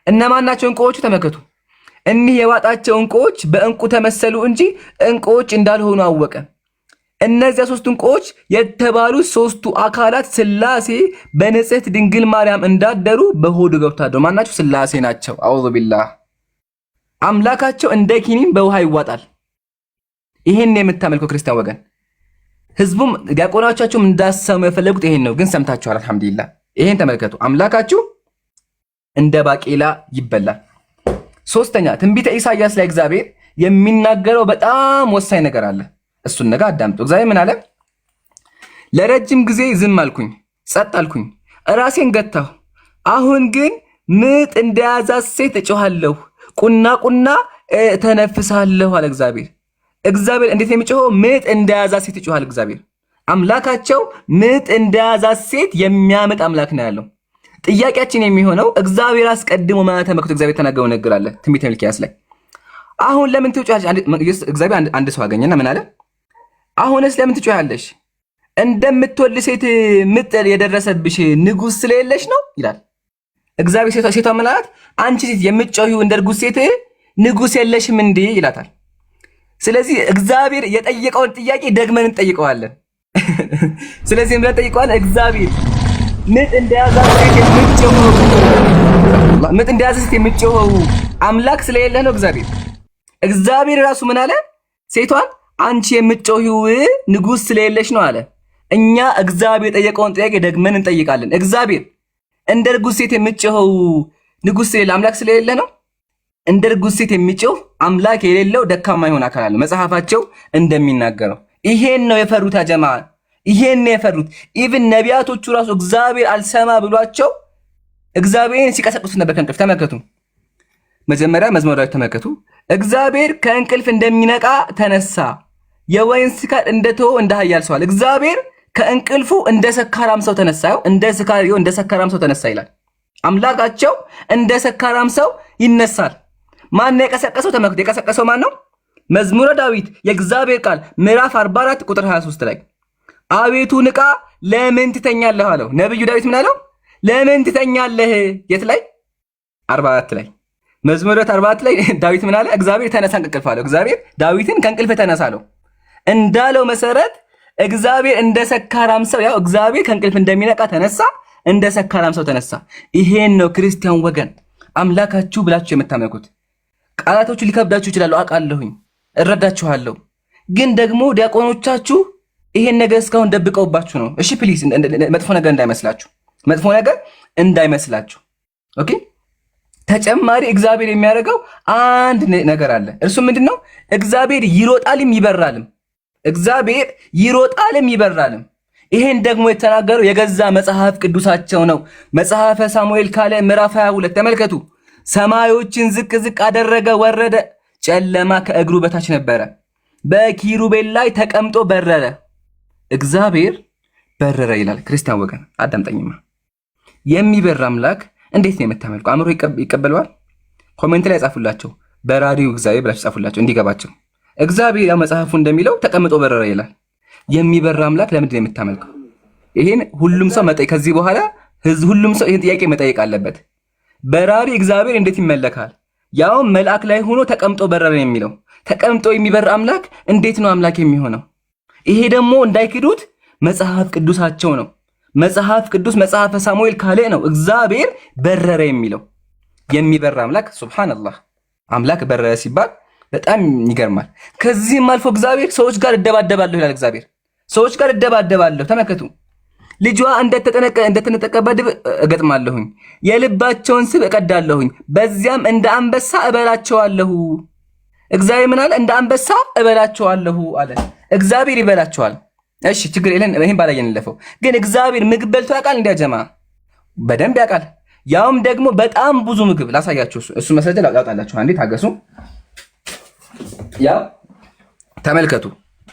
እነማን ናቸው እንቁዎቹ? ተመልከቱ። እኒህ የዋጣቸው እንቁዎች በእንቁ ተመሰሉ እንጂ እንቁዎች እንዳልሆኑ አወቀ። እነዚያ ሶስቱ እንቁዎች የተባሉት ሶስቱ አካላት ሥላሴ በንጽሕት ድንግል ማርያም እንዳደሩ በሆዱ ገብተው አደሩ። ማናቸው? ሥላሴ ናቸው። አዑዙ ቢላህ። አምላካቸው እንደ ኪኒን በውሃ ይዋጣል። ይሄን የምታመልከው ክርስቲያን ወገን፣ ህዝቡም ዲያቆናቻቸውም እንዳሰሙ የፈለጉት ይሄን ነው። ግን ሰምታችኋል። አልሐምዱሊላህ። ይሄን ተመልከቱ። አምላካችሁ እንደ ባቄላ ይበላል። ሶስተኛ ትንቢተ ኢሳይያስ ላይ እግዚአብሔር የሚናገረው በጣም ወሳኝ ነገር አለ። እሱን ነገር አዳምጡ። እግዚአብሔር ምን አለ? ለረጅም ጊዜ ዝም አልኩኝ፣ ጸጥ አልኩኝ፣ ራሴን ገታሁ። አሁን ግን ምጥ እንደያዛት ሴት እጮሃለሁ፣ ቁና ቁና ተነፍሳለሁ አለ እግዚአብሔር። እግዚአብሔር እንዴት ነው የሚጮኸው? ምጥ እንደያዛት ሴት ይጮሃል እግዚአብሔር። አምላካቸው ምጥ እንደያዛት ሴት የሚያምጥ አምላክ ነው ያለው። ጥያቄያችን የሚሆነው እግዚአብሔር አስቀድሞ ማለት ተመክቶ እግዚአብሔር ተናገረው ነገር አለ ትንቢተ ሚልክያስ ላይ። አሁን ለምን ትጮያለሽ? እግዚአብሔር አንድ ሰው አገኘና ምን አለ? አሁንስ ለምን ትጮያለሽ? እንደምትወልድ ሴት ምጥ የደረሰብሽ ንጉሥ ስለሌለሽ ነው ይላል እግዚአብሔር። ሴቷ ምን አላት? አንቺ ሴት የምትጮሂው እንደ ርጉዝ ሴት ንጉሥ የለሽም እንዴ ይላታል። ስለዚህ እግዚአብሔር የጠየቀውን ጥያቄ ደግመን እንጠይቀዋለን። ስለዚህ ምን እንጠይቀዋለን? እግዚአብሔር ምጥ እንደያዛት ሴት የምትጮኸው አምላክ ስለሌለ ነው እግዚአብሔር። እግዚአብሔር ራሱ ምን አለ? ሴቷን አንቺ የምትጮሂው ንጉሥ ስለሌለሽ ነው አለ። እኛ እግዚአብሔር የጠየቀውን ጥያቄ ደግመን እንጠይቃለን። እግዚአብሔር እንደ ርጉዝ ሴት የምትጮኸው ንጉሥ ስለሌለ አምላክ ስለሌለ ነው? እንደ ርጉዝ ሴት የሚጮህ አምላክ የሌለው ደካማ የሆነ አካል አለ መጽሐፋቸው እንደሚናገረው። ይሄን ነው የፈሩት አጀማ፣ ይሄን ነው የፈሩት። ኢቭን ነቢያቶቹ ራሱ እግዚአብሔር አልሰማ ብሏቸው እግዚአብሔርን ሲቀሰቅሱት ነበር ከእንቅልፍ። ተመልከቱ፣ መጀመሪያ መዝሙረ ዳዊት ተመልከቱ። እግዚአብሔር ከእንቅልፍ እንደሚነቃ ተነሳ፣ የወይን ስካር እንደተወው እንደ ኃያል ሰው አለ። እግዚአብሔር ከእንቅልፉ እንደ ሰካራም ሰው ተነሳ፣ እንደ ሰካራም ሰው ተነሳ ይላል። አምላካቸው እንደ ሰካራም ሰው ይነሳል። ማን ነው የቀሰቀሰው? ተመልከቱ፣ የቀሰቀሰው ማን ነው? መዝሙረ ዳዊት የእግዚአብሔር ቃል ምዕራፍ 44 ቁጥር 23 ላይ አቤቱ ንቃ፣ ለምን ትተኛለህ አለው። ነብዩ ዳዊት ምን አለው? ለምን ትተኛለህ? የት ላይ? 44 ላይ። መዝሙረ ዳዊት 44 ላይ ዳዊት ምን አለ? እግዚአብሔር ተነሳ ከእንቅልፍ አለው። እግዚአብሔር ዳዊትን ከእንቅልፍ ተነሳ አለው። እንዳለው መሰረት እግዚአብሔር እንደ ሰካራም ሰው፣ ያው እግዚአብሔር ከእንቅልፍ እንደሚነቃ ተነሳ፣ እንደ ሰካራም ሰው ተነሳ። ይሄን ነው ክርስቲያን ወገን አምላካችሁ ብላችሁ የምታመልኩት። ቃላቶቹ ሊከብዳችሁ ይችላሉ፣ አውቃለሁኝ፣ እረዳችኋለሁ። ግን ደግሞ ዲያቆኖቻችሁ ይሄን ነገር እስካሁን ደብቀውባችሁ ነው። እሺ ፕሊዝ፣ መጥፎ ነገር እንዳይመስላችሁ፣ ኦኬ። ተጨማሪ እግዚአብሔር የሚያደርገው አንድ ነገር አለ። እርሱ ምንድነው? እግዚአብሔር ይሮጣልም ይበራልም። እግዚአብሔር ይሮጣልም ይበራልም። ይሄን ደግሞ የተናገረው የገዛ መጽሐፍ ቅዱሳቸው ነው። መጽሐፈ ሳሙኤል ካለ ምዕራፍ 22 ተመልከቱ። ሰማዮችን ዝቅ ዝቅ አደረገ፣ ወረደ፣ ጨለማ ከእግሩ በታች ነበረ፣ በኪሩቤል ላይ ተቀምጦ በረረ። እግዚአብሔር በረረ ይላል። ክርስቲያን ወገን አዳምጠኝማ። የሚበር አምላክ እንዴት ነው የምታመልኩ? አእምሮ ይቀበለዋል? ኮሜንት ላይ ጻፉላቸው። በራሪው እግዚአብሔር ብላችሁ ጻፉላቸው እንዲገባቸው። እግዚአብሔር ያው መጽሐፉ እንደሚለው ተቀምጦ በረረ ይላል። የሚበር አምላክ ለምንድን ነው የምታመልከው? ይሄን ሁሉም ሰው ከዚህ በኋላ ሁሉም ሰው ይሄን ጥያቄ መጠየቅ አለበት። በራሪ እግዚአብሔር እንዴት ይመለካል? ያው መልአክ ላይ ሆኖ ተቀምጦ በረረ የሚለው ተቀምጦ የሚበር አምላክ እንዴት ነው አምላክ የሚሆነው? ይሄ ደግሞ እንዳይክዱት መጽሐፍ ቅዱሳቸው ነው። መጽሐፍ ቅዱስ መጽሐፈ ሳሙኤል ካለ ነው እግዚአብሔር በረረ የሚለው። የሚበር አምላክ ሱብሃንአላህ። አምላክ በረረ ሲባል በጣም ይገርማል። ከዚህም አልፎ እግዚአብሔር ሰዎች ጋር እደባደባለሁ ይላል። እግዚአብሔር ሰዎች ጋር እደባደባለሁ። ተመልከቱ፣ ልጇ እንደተነጠቀበት ድብ እገጥማለሁኝ፣ የልባቸውን ስብ እቀዳለሁኝ፣ በዚያም እንደ አንበሳ እበላቸዋለሁ። እግዚአብሔር ምን አለ? እንደ አንበሳ እበላቸዋለሁ አለ። እግዚአብሔር ይበላቸዋል። እሺ ችግር የለን፣ ይሄን ባላየን እንለፈው። ግን እግዚአብሔር ምግብ በልቶ ያውቃል? እንዲያጀማ በደንብ ያውቃል። ያውም ደግሞ በጣም ብዙ ምግብ። ላሳያችሁ፣ እሱ መሰረተ ላውጣላችሁ። አንዴ ታገሱ። ያው ተመልከቱ፣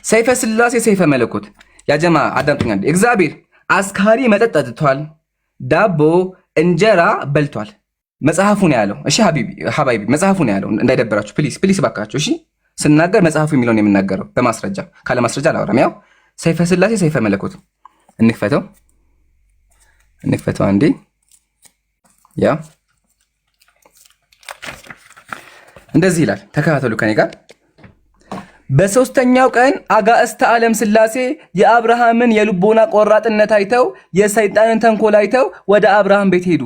ሰይፈ ሥላሴ ሰይፈ መለኮት። ያጀማ አዳምጡኝ። እግዚአብሔር አስካሪ መጠጥ ጠጥቷል፣ ዳቦ እንጀራ በልቷል። መጽሐፉ ነው ያለው። እሺ ሀባይቢ መጽሐፉ ነው ያለው። እንዳይደበራችሁ ፕሊስ ባካችሁ። እሺ ስናገር መጽሐፉ የሚለውን የምናገረው በማስረጃ፣ ካለ ማስረጃ አላወራም። ያው ሰይፈ ሥላሴ ሰይፈ መለኮት እንክፈተው አንዴ። ያው እንደዚህ ይላል። ተከታተሉ ከኔ ጋር። በሶስተኛው ቀን አጋዕዝተ ዓለም ሥላሴ የአብርሃምን የልቦና ቆራጥነት አይተው የሰይጣንን ተንኮል አይተው ወደ አብርሃም ቤት ሄዱ።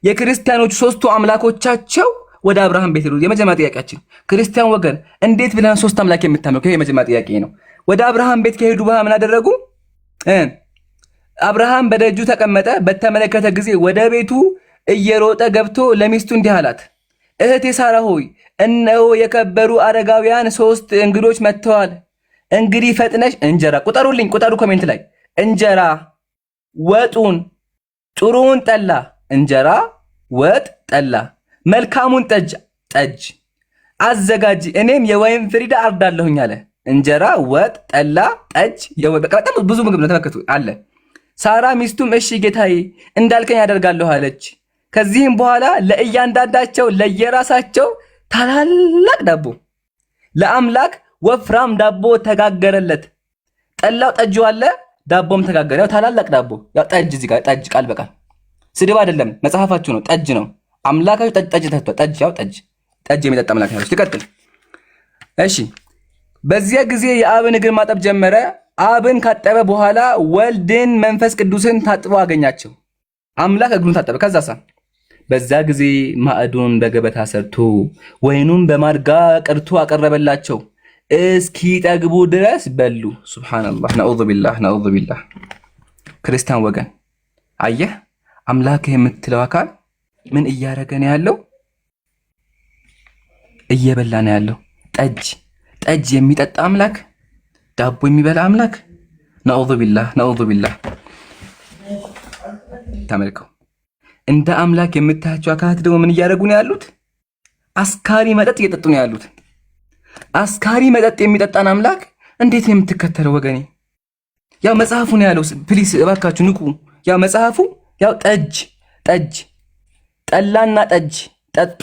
የክርስቲያኖች ሶስቱ አምላኮቻቸው ወደ አብርሃም ቤት ሄዱ። የመጀመሪያ ጥያቄያችን ክርስቲያን ወገን እንዴት ብለን ሶስት አምላክ የምታመልከው? ይሄ የመጀመሪያ ጥያቄ ነው። ወደ አብርሃም ቤት ከሄዱ በኋላ ምን አደረጉ? አብርሃም በደጁ ተቀመጠ። በተመለከተ ጊዜ ወደ ቤቱ እየሮጠ ገብቶ ለሚስቱ እንዲህ አላት፣ እህቴ ሳራ ሆይ እነሆ የከበሩ አረጋውያን 3 እንግዶች መጥተዋል። እንግዲህ ፈጥነሽ እንጀራ ቁጠሩ ኮሜንት ላይ እንጀራ ወጡን፣ ጥሩውን ጠላ፣ እንጀራ ወጥ ጠላ፣ መልካሙን ጠጅ አዘጋጅ፣ እኔም የወይን ፍሪዳ አርዳለሁኝ አለ። እንጀራ ወጥ ጠላ ጠጅ፣ በጣም ብዙ ምግብ ነው። ተመልከቱ አለ። ሳራ ሚስቱም እሺ ጌታዬ እንዳልከኝ ያደርጋለሁ አለች። ከዚህም በኋላ ለእያንዳንዳቸው ለየራሳቸው ታላላቅ ዳቦ ለአምላክ ወፍራም ዳቦ ተጋገረለት። ጠላው ጠጁ አለ፣ ዳቦም ተጋገረ። ያው ታላላቅ ዳቦ ያው ጠጅ፣ እዚህ ጋር ጠጅ ቃል በቃል ስድብ አይደለም፣ መጽሐፋችሁ ነው። ጠጅ ነው አምላካችሁ። ጠጅ ተጥቷል። ጠጅ ያው ጠጅ የሚጠጣ አምላክ ያለው። ትቀጥል። እሺ በዚያ ጊዜ የአብን እግር ማጠብ ጀመረ። አብን ካጠበ በኋላ ወልድን መንፈስ ቅዱስን ታጥበው አገኛቸው። አምላክ እግሩን ታጠበ። ከዛሳ በዛ ጊዜ ማዕዱን በገበታ ሰርቶ ወይኑን በማድጋ ቀድቶ አቀረበላቸው። እስኪጠግቡ ድረስ በሉ። ሱብሃንአላህ። ነዑዙ ቢላህ። ክርስቲያን ወገን አየህ፣ አምላክ የምትለው አካል ምን እያደረገ ነው ያለው? እየበላ ነው ያለው። ጠጅ የሚጠጣ አምላክ፣ ዳቦ የሚበላ አምላክ። ነዑዙ ቢላህ። ተመልከው፣ እንደ አምላክ የምታያቸው አካላት ደግሞ ምን እያደረጉ ነው ያሉት? አስካሪ መጠጥ እየጠጡ ነው ያሉት። አስካሪ መጠጥ የሚጠጣን አምላክ እንዴት ነው የምትከተለው ወገኔ? ያው መጽሐፉ ነው ያለው። ፕሊስ እባካችሁ ንቁ። ያው መጽሐፉ ያው ጠጅ ጠላና ጠጅ ጠጡ